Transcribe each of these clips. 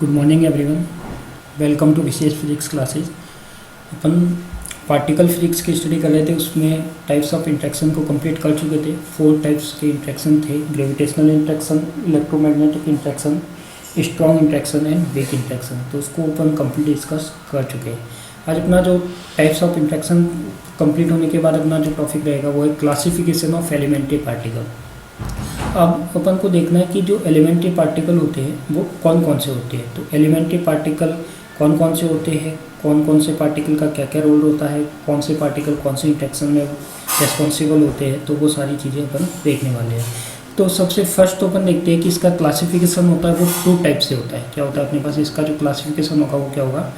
Good morning everyone. Welcome to Vishesh physics classes. अपन particle physics की study कर रहे थे, उसमें टाइप्स ऑफ इंट्रैक्शन को कंप्लीट कर चुके थे। 4 टाइप्स के इंट्रैक्शन थे: gravitational interaction, electromagnetic interaction, strong interaction and weak interaction. तो उसको अपन कंप्लीट डिस्कस कर चुके हैं। आज अपना जो टाइप्स ऑफ इंट्रैक्शन कंप्लीट होने के बाद अपना जो टॉपिक रहेगा वो है क्लासिफिकेशन ऑफ एलिमेंट्री पार्टिकल। अब अपन को देखना है कि जो एलिमेंट्री पार्टिकल होते हैं वो कौन कौन से होते हैं। तो एलिमेंट्री पार्टिकल कौन कौन से होते हैं, कौन कौन से पार्टिकल का क्या क्या रोल होता है, कौन से पार्टिकल कौन से इंट्रैक्शन में रेस्पॉन्सिबल होते हैं, तो वो सारी चीज़ें अपन देखने वाले हैं। तो सबसे फर्स्ट तो अपन देखते हैं कि इसका क्लासिफिकेशन होता है वो 2 टाइप से होता है। क्या होता है अपने पास, इसका जो क्लासिफिकेशन होगा वो क्या होगा,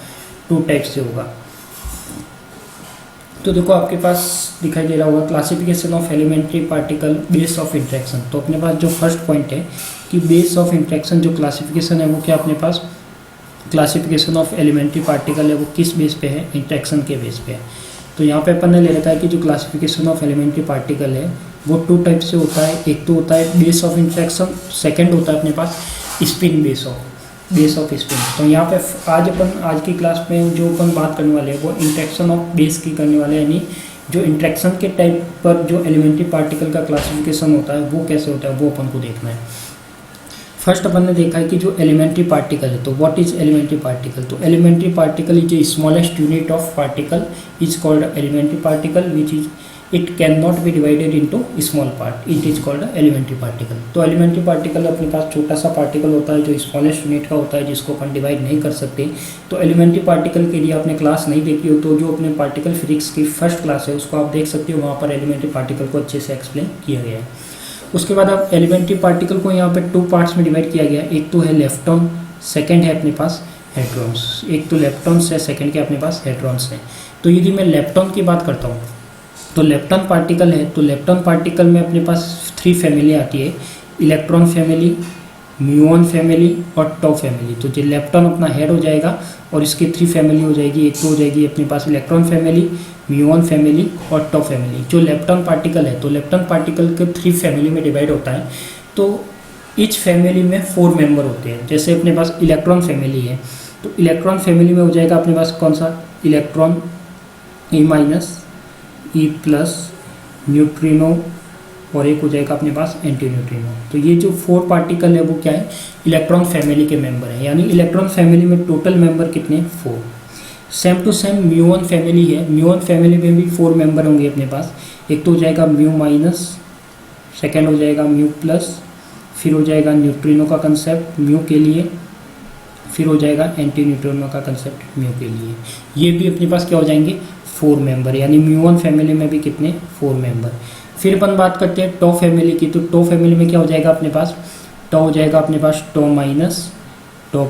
2 टाइप से होगा। तो देखो आपके पास दिखाई दे रहा होगा classification of elementary particle base of interaction. तो अपने पास जो फर्स्ट पॉइंट है कि बेस ऑफ इंट्रैक्शन जो क्लासिफिकेशन है वो क्या अपने पास क्लासिफिकेशन ऑफ एलिमेंट्री पार्टिकल है वो किस बेस पे है, इंट्रैक्शन के बेस पे है। तो यहाँ पे अपन ने ले रखा है कि जो क्लासिफिकेशन ऑफ एलिमेंट्री पार्टिकल है वो 2 टाइप से होता है। एक तो होता है बेस ऑफ इंट्रैक्शन, सेकेंड होता है अपने पास स्पिन बेस ऑफ स्पिन। तो यहाँ पे आज की क्लास में जो अपन बात करने वाले हैं वो इंट्रैक्शन ऑफ बेस की करने वाले हैं, यानी जो इंट्रैक्शन के टाइप पर जो एलिमेंट्री पार्टिकल का क्लासिफिकेशन होता है वो कैसे होता है वो अपन को देखना है। फर्स्ट अपन ने देखा है कि जो एलिमेंट्री पार्टिकल है, तो व्हाट इज एलिमेंट्री पार्टिकल। तो elementary particle is a smallest unit of particle is called elementary particle which is it can not be divided into small part, it is called elementary particle. तो elementary particle अपने पास छोटा सा particle होता है जो smallest unit का होता है, जिसको अपन डिवाइड नहीं कर सकते। तो एलिमेंट्री पार्टिकल के लिए आपने क्लास नहीं देखी हो तो जो अपने पार्टिकल फिजिक्स की फर्स्ट क्लास है उसको आप देख सकते हो, वहाँ पर एलिमेंट्री पार्टिकल को अच्छे से एक्सप्लेन किया गया है। उसके बाद अब एलिमेंट्री पार्टिकल को यहाँ पे 2 पार्ट्स में डिवाइड किया गया है। एक तो है लेफ्टॉन, सेकेंड है अपने पास हेड्रॉन्स। एक तो लेफ्टॉन्स है, सेकेंड के अपने पास हेड्रॉन्स है। तो यदि मैं लेफ्टॉन की बात करता हूँ तो लेप्टॉन पार्टिकल है, तो लेप्टॉन पार्टिकल में अपने पास 3 फैमिली आती है: इलेक्ट्रॉन फैमिली, म्यूऑन फैमिली और टॉ फैमिली। तो जो लेप्टॉन अपना हेड हो जाएगा और इसकी 3 फैमिली हो जाएगी। एक तो हो जाएगी अपने पास इलेक्ट्रॉन फैमिली, म्यूऑन फैमिली और टॉ फैमिली। जो लेप्टॉन पार्टिकल है तो लेप्टॉन पार्टिकल के 3 फैमिली में डिवाइड होता है। तो ईच फैमिली में 4 मेंबर होते हैं। जैसे अपने पास इलेक्ट्रॉन फैमिली है तो इलेक्ट्रॉन फैमिली में हो जाएगा अपने पास कौन सा, इलेक्ट्रॉन, E-, E+, न्यूट्रिनो और एक हो जाएगा अपने पास एंटी न्यूट्रिनो। तो ये जो 4 पार्टिकल है वो क्या है, इलेक्ट्रॉन फैमिली के मेंबर है। यानी इलेक्ट्रॉन फैमिली में टोटल मेंबर कितने, 4। Same to same muon family है, म्यूऑन फैमिली में भी 4 मेंबर होंगे अपने पास। एक तो हो जाएगा म्यू-, सेकेंड हो जाएगा म्यू+, फिर हो जाएगा न्यूट्रिनो का कंसेप्ट म्यू के लिए, फिर हो जाएगा एंटी न्यूट्रिनो का कंसेप्ट म्यू के लिए। ये भी अपने पास क्या हो जाएंगे, 4 मेंबर। यानी म्यूऑन फैमिली में भी कितने, 4 मेंबर। फिर अपन बात करते हैं टॉ फैमिली की। तो टॉ फैमिली में क्या हो जाएगा अपने पास, टॉ हो जाएगा अपने पास टॉ-, टॉ+,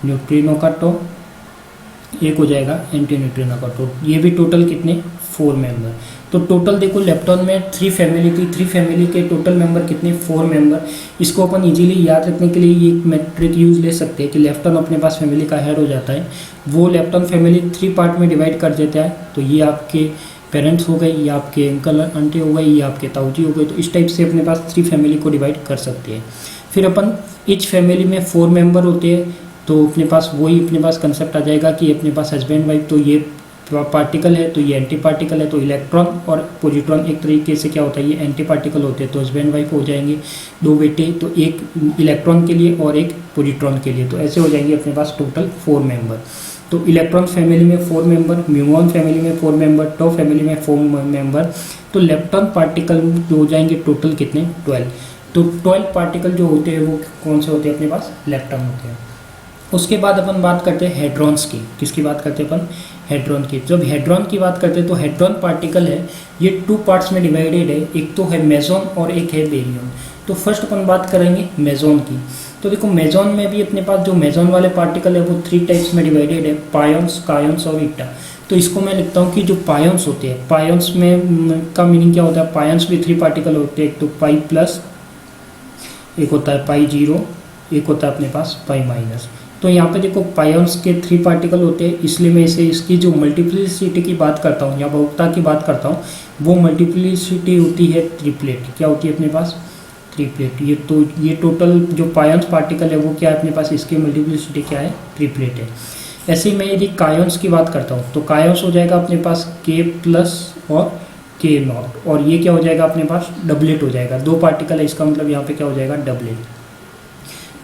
न्यूट्रिनो का टॉ, एक हो जाएगा एंटी न्यूट्रिनो का टॉ। ये भी टोटल कितने, 4 मेंबर। तो टोटल देखो लेप्टॉन में 3 फैमिली थी, 3 फैमिली के टोटल मेंबर कितने, 4 मेंबर। इसको अपन इजीली याद रखने के लिए ये एक मैट्रिक यूज ले सकते हैं कि लेप्टॉन अपने पास फैमिली का हेड हो जाता है। वो लेप्टॉन फैमिली 3 पार्ट में डिवाइड कर देता है। तो ये आपके पेरेंट्स हो गए, ये आपके अंकल आंटी हो गए, ये आपके ताऊजी हो गए। तो इस टाइप से अपने पास 3 फैमिली को डिवाइड कर सकते हैं। फिर अपन ईच फैमिली में 4 मेंबर होते हैं। तो अपने पास वही अपने पास कंसेप्ट आ जाएगा कि अपने पास हस्बैंड वाइफ, तो ये पार्टिकल है तो ये एंटी पार्टिकल है। तो इलेक्ट्रॉन और पॉजिट्रॉन एक तरीके से क्या होता है, ये एंटी पार्टिकल होते हैं। तो हस्बैंड वाइफ हो जाएंगे 2 बेटे, तो एक इलेक्ट्रॉन के लिए और एक पॉजिट्रॉन के लिए। तो ऐसे हो जाएंगे अपने पास टोटल 4 मेंबर। तो इलेक्ट्रॉन फैमिली में 4 मेंबर, म्यूऑन फैमिली में 4 मेंबर, टॉ फैमिली में 4 मेंबर। तो लेप्टॉन पार्टिकल हो जाएंगे टोटल कितने, 12। तो 12 पार्टिकल जो होते हैं वो कौन से होते हैं अपने पास, लेप्टॉन होते हैं। उसके बाद अपन बात करते हैं हेड्रॉन्स की। किसकी बात करते हैं अपन, हेड्रॉन की। जब हेड्रॉन की बात करते हैं तो हेड्रॉन पार्टिकल है ये 2 पार्ट्स में डिवाइडेड है। एक तो है मेसॉन और एक है बेरियम। तो फर्स्ट अपन बात करेंगे मेसॉन की। तो देखो मेसॉन में भी अपने पास जो मेसॉन वाले पार्टिकल है वो 3 टाइप्स में डिवाइडेड है: पायन्स, कायन्स और ईटा। तो इसको मैं लिखता हूँ कि जो पायन्स होते हैं, पायन्स में का मीनिंग क्या होता है, पायन्स भी 3 पार्टिकल होते हैं। एक तो पाई+, एक होता है पाई0, एक होता है अपने पास पाई-। तो यहाँ पे देखो पायन्स के 3 पार्टिकल होते हैं, इसलिए मैं इसे इसकी जो मल्टीप्लिसिटी की बात करता हूँ या बहुलता की बात करता हूँ वो मल्टीप्लिसिटी होती है ट्रिपलेट। क्या होती है अपने पास, ट्रिपलेट। ये टोटल जो पायंस पार्टिकल है वो क्या है अपने पास, इसकी मल्टीप्लिसिटी क्या है, ट्रिपलेट है। ऐसे ही मैं यदि कायंस की बात करता हूँ तो कायंस हो जाएगा अपने पास K प्लस और K नॉट, और ये क्या हो जाएगा अपने पास, डबलेट हो जाएगा। 2 पार्टिकल है, इसका मतलब यहाँ पे क्या हो जाएगा, डबलेट।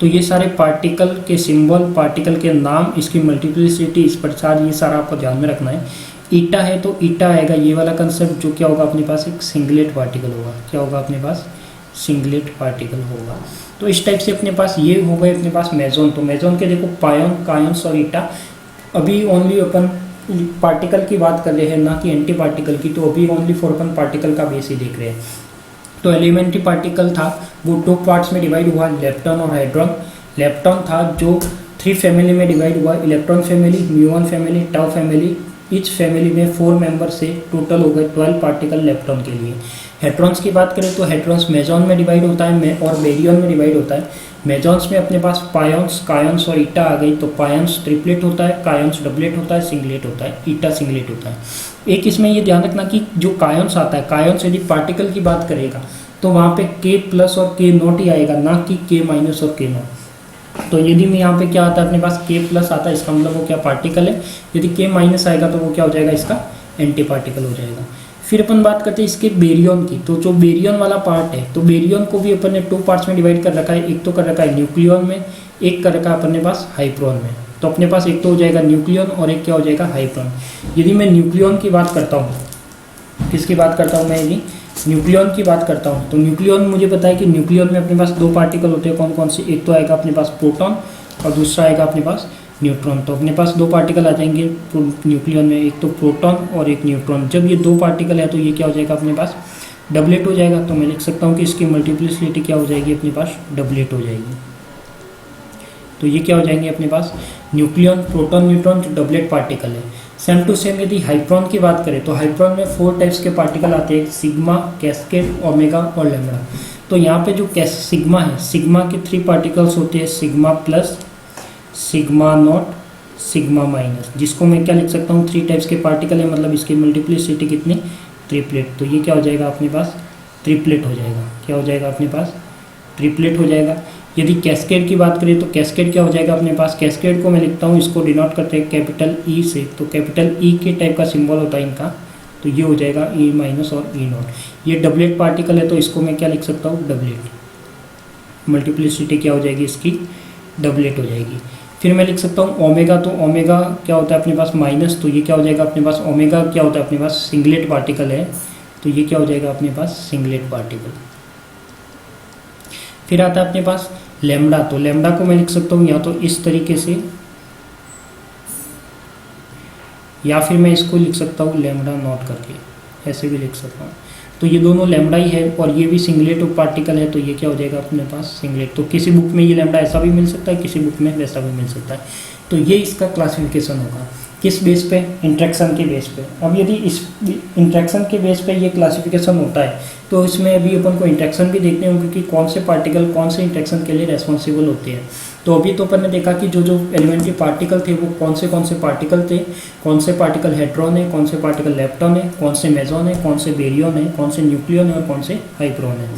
तो ये सारे पार्टिकल के सिंबल, पार्टिकल के नाम, इसकी मल्टीप्लिसिटी, इस प्रकार ये सारा आपको ध्यान में रखना है। ईटा है तो ईटा आएगा ये वाला कंसेप्ट, जो क्या होगा अपने पास, एक सिंगलेट पार्टिकल होगा। क्या होगा अपने पास, सिंगलेट पार्टिकल होगा। तो इस टाइप से अपने पास ये हो गए अपने पास मेजोन। तो मेजोन के देखो पायन, कायंस और ईटा। अभी ओनली अपन पार्टिकल की बात कर रहे हैं, ना कि एंटी पार्टिकल की। तो अभी ओनली फॉर अपन पार्टिकल का बेस ही देख रहे हैं। तो एलिमेंट्री पार्टिकल था वो 2 पार्ट्स में डिवाइड हुआ, लेप्टॉन और हाइड्रॉन। लेप्टॉन था जो 3 फैमिली में डिवाइड हुआ, electron family, muon family, tau family. Etch family में 4 मेंबर से टोटल हो गए 12 पार्टिकल लेप्टॉन के लिए। हेट्रॉन्स की बात करें तो हेट्रॉन्स मेजॉन में डिवाइड होता है और बेरियन में डिवाइड होता है। मेजॉन्स में अपने पास पायंस, कायंस और ईटा आ गई। तो पायंस ट्रिपलेट होता है, कायंस डबलेट होता है, सिंगलेट होता है, ईटा सिंगलेट होता है। एक इसमें ये ध्यान रखना कि जो कायंस आता है, कायंस यदि पार्टिकल की बात करेगा तो वहाँ पे K प्लस और K नॉट ही आएगा, ना कि K माइनस और K नॉट। तो यदि में यहाँ पे क्या आता है अपने पास, K प्लस आता है, इसका मतलब वो क्या पार्टिकल है। यदि K माइनस आएगा तो वो क्या हो जाएगा, इसका एंटी पार्टिकल हो जाएगा। फिर अपन बात करते हैं इसके बेरियन की। तो जो बेरियन वाला पार्ट है, तो बेरियन को भी अपन ने 2 पार्ट्स में डिवाइड कर रखा है। एक तो कर रखा है न्यूक्लियन में, एक कर रखा है अपने पास हाइप्रोन में। तो अपने पास एक तो हो जाएगा न्यूक्लियन और एक क्या हो जाएगा, हाइप्रोन। यदि मैं न्यूक्लियन की बात करता हूँ, किसकी बात करता हूँ मैं, यदि न्यूक्लियन की बात करता हूँ तो न्यूक्लियन मुझे पता है कि न्यूक्लियन में अपने पास 2 पार्टिकल होते हैं। कौन कौन से, एक तो आएगा अपने पास प्रोटॉन और दूसरा आएगा अपने पास न्यूट्रॉन। तो अपने पास 2 पार्टिकल आ जाएंगे न्यूक्लियन में, एक तो प्रोटॉन और एक न्यूट्रॉन। जब ये 2 पार्टिकल है तो ये क्या हो जाएगा अपने पास, डबलेट हो जाएगा। तो मैं लिख सकता हूँ कि इसकी मल्टीप्लिसिटी क्या हो जाएगी अपने पास, डबलेट हो जाएगी। तो ये क्या हो जाएंगे अपने पास, न्यूक्लियन, प्रोटॉन, न्यूट्रॉन, जो डबलेट पार्टिकल है। सेम टू सेम यदि हाइप्रोन की बात करें तो हाइप्रोन में 4 टाइप्स के पार्टिकल आते हैं, सिग्मा, कैस्केड, ओमेगा और लैम्बडा। तो यहाँ पे जो सिग्मा है, सिग्मा के 3 पार्टिकल्स होते हैं, sigma plus, sigma not, sigma minus, जिसको मैं क्या लिख सकता हूँ, 3 टाइप्स के पार्टिकल है, मतलब इसकी मल्टीप्लिसिटी कितनी, ट्रिपलेट। तो ये क्या हो जाएगा अपने पास, ट्रिपलेट हो जाएगा। क्या हो जाएगा अपने पास, ट्रिपलेट हो जाएगा। यदि कैस्केड की बात करें तो कैस्केड क्या हो जाएगा अपने पास, कैस्केड को मैं लिखता हूँ, इसको डिनोट करते हैं कैपिटल ई से। तो कैपिटल ई के टाइप का सिंबल होता है इनका। तो ये हो जाएगा ई माइनस और ई नॉट। ये डबलेट पार्टिकल है तो इसको मैं क्या लिख सकता हूँ, डबलेट। मल्टीप्लिसिटी क्या हो जाएगी इसकी, डबलेट हो जाएगी। फिर मैं लिख सकता हूँ ओमेगा। तो ओमेगा क्या होता है अपने पास, माइनस। तो ये क्या हो जाएगा अपने पास, ओमेगा क्या होता है अपने पास, सिंगलेट पार्टिकल है। तो ये क्या हो जाएगा अपने पास, सिंगलेट पार्टिकल। फिर आता है अपने पास लैम्बडा। तो लैम्बडा को मैं लिख सकता हूँ या तो इस तरीके से, या फिर मैं इसको लिख सकता हूँ लैम्बडा नॉट करके, ऐसे भी लिख सकता हूँ। तो ये दोनों लैम्बडा ही है और ये भी सिंगलेट पार्टिकल है। तो ये क्या हो जाएगा अपने पास, सिंगलेट। तो किसी बुक में ये लैम्बडा ऐसा भी मिल सकता है, किसी बुक में वैसा भी मिल सकता है। तो ये इसका क्लासिफिकेशन होगा किस बेस पे, इंट्रैक्शन के बेस पे। अब यदि इस इंट्रैक्शन के बेस पे ये क्लासिफिकेशन होता है तो इसमें अभी अपन को इंट्रैक्शन भी देखने होंगे कि कौन से पार्टिकल कौन से इंट्रैक्शन के लिए रेस्पॉन्सिबल होते हैं। तो अभी तो अपन ने देखा कि जो जो एलिमेंट्री पार्टिकल थे वो कौन से पार्टिकल थे, कौन से पार्टिकल हेट्रॉन है, कौन से पार्टिकल लेप्टॉन है, कौन से मेजॉन है, कौन से बेरियन है, कौन से न्यूक्लियन है और कौन से हाइप्रोन है।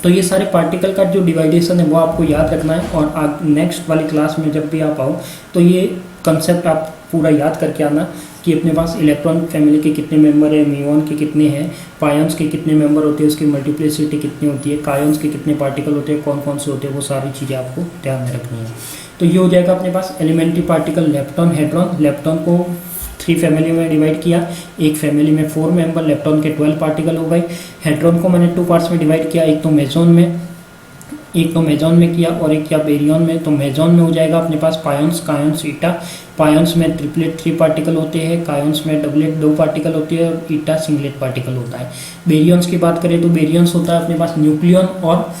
तो ये सारे पार्टिकल का जो डिवाइडेशन है वो आपको याद रखना है और नेक्स्ट वाली क्लास में जब भी आप आओ तो ये कंसेप्ट आप पूरा याद करके आना कि अपने पास इलेक्ट्रॉन फैमिली के कितने मेंबर है, म्यूऑन के कितने हैं, पायंस के कितने मेंबर होते हैं, उसकी मल्टीप्लिसिटी कितनी होती है, कायंस के कितने पार्टिकल होते हैं, कौन कौन से होते हैं, वो सारी चीज़ें आपको ध्यान में रखनी है। तो ये हो जाएगा अपने पास elementary particle lepton, hadron. Lepton को 3 फैमिली में डिवाइड किया, एक फैमिली में 4 मेंबर, लेप्टॉन के 12 पार्टिकल हो गए। हेड्रॉन को मैंने 2 पार्ट्स में डिवाइड किया, एक तो मेजॉन में किया और एक किया बेरियन में। तो मेजॉन में हो जाएगा अपने पास पायंस, कायंस, ईटा। पायंस में ट्रिपलेट 3 पार्टिकल होते हैं, कायंस में डबलेट 2 पार्टिकल होती है और ईटा सिंगलेट पार्टिकल होता है। बेरियंस की बात करें तो बेरियंस होता है अपने पास न्यूक्लियन और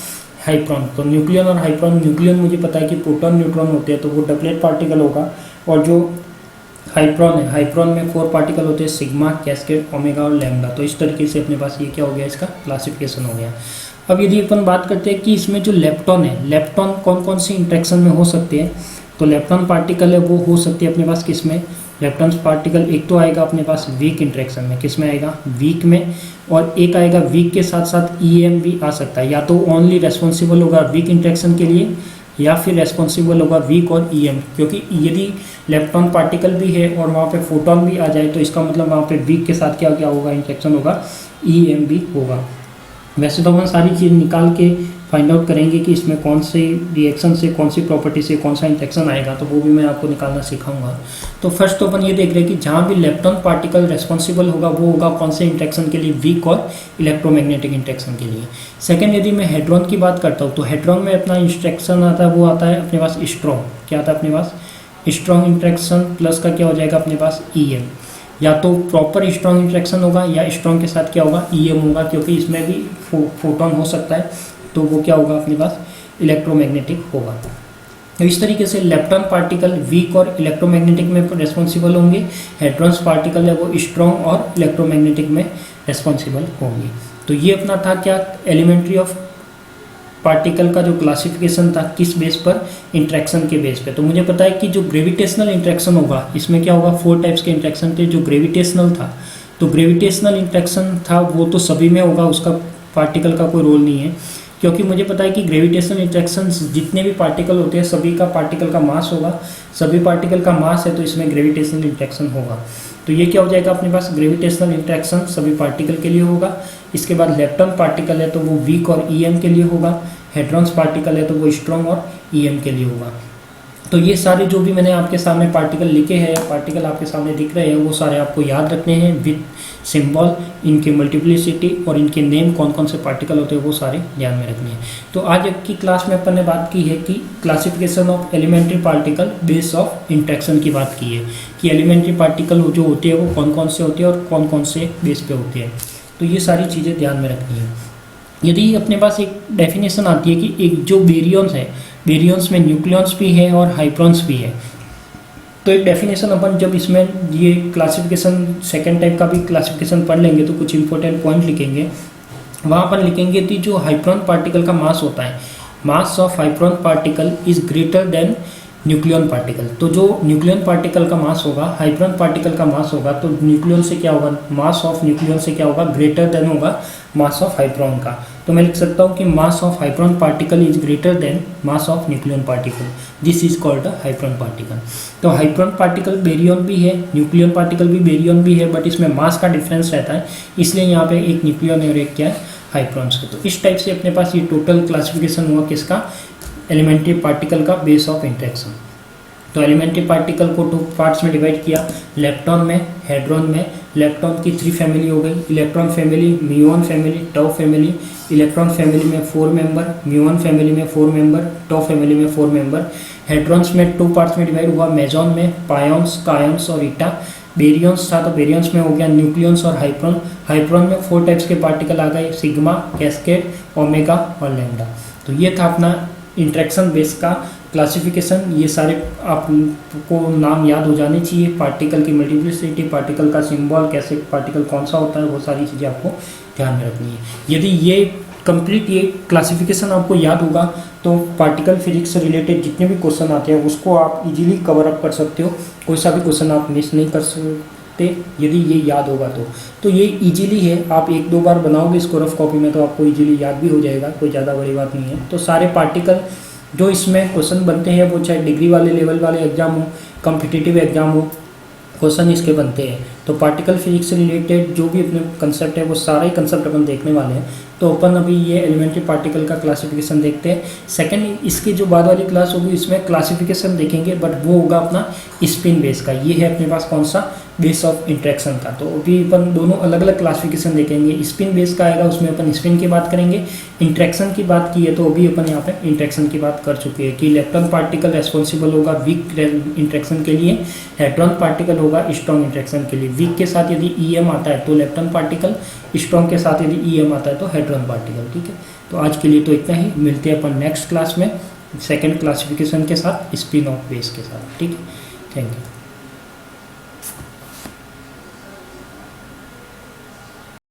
हाइप्रोन। तो न्यूक्लियन और हाइप्रोन, न्यूक्लियन मुझे पता है कि प्रोटॉन न्यूट्रॉन होते हैं तो वो डबलेट पार्टिकल होगा, और जो हाइप्रोन है, हाइप्रोन में 4 पार्टिकल होते हैं, सिग्मा, कैस्केड, ओमेगा और लैम्बडा। तो इस तरीके से अपने पास ये क्या हो गया, इसका क्लासिफिकेशन हो गया। अब यदि अपन बात करते हैं कि इसमें जो लेप्टॉन है, लेप्टॉन कौन कौन सी इंट्रैक्शन में हो सकते हैं, तो इलेक्ट्रॉन पार्टिकल है वो हो सकती है अपने पास किस में, इलेक्ट्रॉन पार्टिकल एक तो आएगा अपने पास वीक इंटरेक्शन में, किस में आएगा, वीक में, और एक आएगा वीक के साथ साथ ईएम भी आ सकता है, या तो ओनली रेस्पॉन्सिबल होगा वीक इंटरेक्शन के लिए या फिर रेस्पॉन्सिबल होगा वीक और ईएम, क्योंकि यदि इलेक्ट्रॉन पार्टिकल भी है और वहाँ पे फोटोन भी आ जाए तो इसका मतलब वहाँ पे वीक के साथ क्या क्या होगा, इंटरेक्शन होगा, ईएम भी होगा। वैसे तो हम सारी चीज़ निकाल के फाइंड आउट करेंगे कि इसमें कौन से रिएक्शन से कौन सी प्रॉपर्टी से कौन सा इंटरेक्शन आएगा, तो वो भी मैं आपको निकालना सिखाऊंगा। तो फर्स्ट तो अपन ये देख रहे हैं कि जहाँ भी इलेक्ट्रॉन पार्टिकल रेस्पॉन्सिबल होगा वो होगा कौन से इंटरेक्शन के लिए, वीक और इलेक्ट्रोमैग्नेटिक इंटरेक्शन के लिए। सेकंड यदि मैं हेड्रॉन की बात करता हूँ तो हेड्रॉन में अपना इंटरेक्शन आता है वो आता है अपने पास स्ट्रॉन्ग, क्या आता है अपने पास, स्ट्रॉन्ग इंटरेक्शन प्लस का क्या हो जाएगा अपने पास ईएम, या तो प्रॉपर स्ट्रॉन्ग इंटरेक्शन होगा या स्ट्रॉन्ग के साथ क्या होगा, ईएम होगा, क्योंकि इसमें भी फोटोन हो सकता है, तो वो क्या होगा अपने पास इलेक्ट्रोमैग्नेटिक होगा। तो इस तरीके से इलेक्ट्रॉन पार्टिकल वीक और इलेक्ट्रोमैग्नेटिक में रेस्पॉन्सिबल होंगे, हेड्रॉन्स पार्टिकल है वो स्ट्रॉन्ग और इलेक्ट्रोमैग्नेटिक में रेस्पॉन्सिबल होंगे। तो ये अपना था क्या, एलिमेंट्री ऑफ पार्टिकल का जो क्लासिफिकेशन था किस बेस पर, इंट्रैक्शन के बेस पे। तो मुझे पता है कि जो ग्रेविटेशनल इंट्रैक्शन होगा इसमें क्या होगा, 4 टाइप्स के इंट्रैक्शन थे। जो ग्रेविटेशनल था तो ग्रेविटेशनल इंट्रैक्शन था वो तो सभी में होगा, उसका पार्टिकल का कोई रोल नहीं है, क्योंकि मुझे पता है कि ग्रेविटेशनल इंट्रैक्शन जितने भी पार्टिकल होते हैं सभी का पार्टिकल का मास होगा, सभी पार्टिकल का मास है तो इसमें ग्रेविटेशनल इंट्रैक्शन होगा। तो ये क्या हो जाएगा अपने पास, ग्रेविटेशनल इंट्रैक्शन सभी पार्टिकल के लिए होगा। इसके बाद इलेक्ट्रॉन पार्टिकल है तो वो वीक और ईएम के लिए होगा, हेड्रॉन्स पार्टिकल है तो वो स्ट्रॉन्ग और ईएम के लिए होगा। तो ये सारे जो भी मैंने आपके सामने पार्टिकल लिखे हैं, पार्टिकल आपके सामने दिख रहे हैं, वो सारे आपको याद रखने हैं विद सिंबल, इनकी मल्टीप्लिसिटी और इनके नेम, कौन कौन से पार्टिकल होते हैं वो सारे ध्यान में रखने हैं। तो आज की क्लास में अपन ने बात की है कि classification of elementary particle base of interaction की बात की है, कि एलिमेंट्री पार्टिकल जो होते हैं वो कौन कौन से होते हैं और कौन कौन से बेस पे होते हैं। तो ये सारी चीज़ें ध्यान में रखनी है। यदि अपने पास एक डेफिनेशन आती है कि एक जो बेरियंस है, बेरियंस में न्यूक्लियॉन्स भी है और हाइप्रॉन्स भी है, तो एक डेफिनेशन अपन जब इसमें ये क्लासिफिकेशन सेकंड टाइप का भी क्लासिफिकेशन पढ़ लेंगे तो कुछ इंपॉर्टेंट पॉइंट लिखेंगे। वहाँ पर लिखेंगे कि जो हाइप्रॉन पार्टिकल का मास होता है, mass of hyperon particle is greater than nucleon particle. तो जो न्यूक्लियन पार्टिकल का मास होगा, हाइप्रॉन पार्टिकल का मास होगा, तो न्यूक्लियन से क्या होगा, मास ऑफ न्यूक्लियन से क्या होगा, ग्रेटर देन होगा मास ऑफ हाइप्रॉन का। तो मैं लिख सकता हूँ कि mass of hyperon particle is greater than mass of nucleon particle, this is called a hyperon particle. तो हाइप्रॉन पार्टिकल बेरियन भी है, न्यूक्लियन पार्टिकल भी बेरियन भी है, बट इसमें मास का डिफरेंस रहता है, इसलिए यहाँ पे एक न्यूक्लियन और एक क्या है, हाइप्रॉन्स का। तो इस टाइप से अपने पास ये टोटल क्लासिफिकेशन हुआ किसका, एलिमेंट्री पार्टिकल का बेस ऑफ इंट्रैक्शन। तो एलिमेंट्री पार्टिकल को 2 पार्ट्स में डिवाइड किया, इलेक्ट्रॉन में, हेड्रॉन में। इलेक्ट्रॉन की 3 फैमिली हो गई, electron family, muon family, tau family. Electron family में 4 मेंबर, म्यूऑन फैमिली में 4 मेंबर, टाउ फैमिली में 4 मेंबर। हेड्रॉन्स में 2 पार्ट्स में डिवाइड हुआ, मेजॉन में पायोन्स, कायोन्स और ईटा। बेरियंस था तो बेरियंस में हो गया न्यूक्लियंस और हाइप्रॉन। हाइप्रॉन में 4 टाइप्स के पार्टिकल आ गए, सिग्मा, कैस्केड, ओमेगा और लैम्डा। तो ये था अपना इंट्रैक्शन बेस का क्लासिफिकेशन। ये सारे आपको नाम याद हो जाने चाहिए, पार्टिकल की मल्टीप्लिसिटी, पार्टिकल का सिंबल, कैसे पार्टिकल कौन सा होता है, वो सारी चीज़ें आपको ध्यान में रखनी है। यदि ये कंप्लीट ये क्लासिफिकेशन आपको याद होगा तो पार्टिकल फिजिक्स से रिलेटेड जितने भी क्वेश्चन आते हैं उसको आप इजीली कवर अप कर सकते हो, कोई सा भी क्वेश्चन आप मिस नहीं कर सकते यदि ये याद होगा तो ये इजीली है। आप 1-2 बार बनाओगे इसको रफ कॉपी में तो आपको इजीली याद भी हो जाएगा, कोई ज़्यादा बड़ी बात नहीं है। तो सारे पार्टिकल जो इसमें क्वेश्चन बनते हैं वो चाहे डिग्री वाले लेवल वाले एग्जाम हो, कॉम्पिटिटिव एग्जाम हो, क्वेश्चन इसके बनते हैं। तो पार्टिकल फिजिक्स से रिलेटेड जो भी अपने कंसेप्ट है वो सारा ही कंसेप्ट अपन देखने वाले हैं। तो अपन अभी ये एलिमेंट्री पार्टिकल का क्लासिफिकेशन देखते हैं। सेकंड इसकी जो बाद वाली क्लास होगी इसमें क्लासिफिकेशन देखेंगे, बट वो होगा अपना स्पिन बेस का। ये है अपने पास कौन सा, बेस ऑफ इंट्रैक्शन का। तो अभी अपन दोनों अलग अलग क्लासिफिकेशन देखेंगे। स्पिन बेस का आएगा उसमें अपन स्पिन की बात करेंगे, इंट्रैक्शन की बात की है तो अभी अपन यहाँ पे इंट्रैक्शन की बात कर चुके हैं कि इलेक्ट्रॉन पार्टिकल रेस्पॉन्सिबल होगा वीक इंट्रैक्शन के लिए, हेड्रॉन पार्टिकल होगा स्ट्रॉन्ग इंट्रैक्शन के लिए। वीक के साथ यदि ईएम आता है तो इलेक्ट्रॉन पार्टिकल, स्ट्रॉन्ग के साथ यदि ईएम आता है तो हेड्रॉन पार्टिकल। ठीक है, तो आज के लिए तो इतना ही, मिलते हैं अपन नेक्स्ट क्लास में सेकेंड क्लासिफिकेशन के साथ, स्पिन ऑफ बेस के साथ। ठीक है, थैंक यू।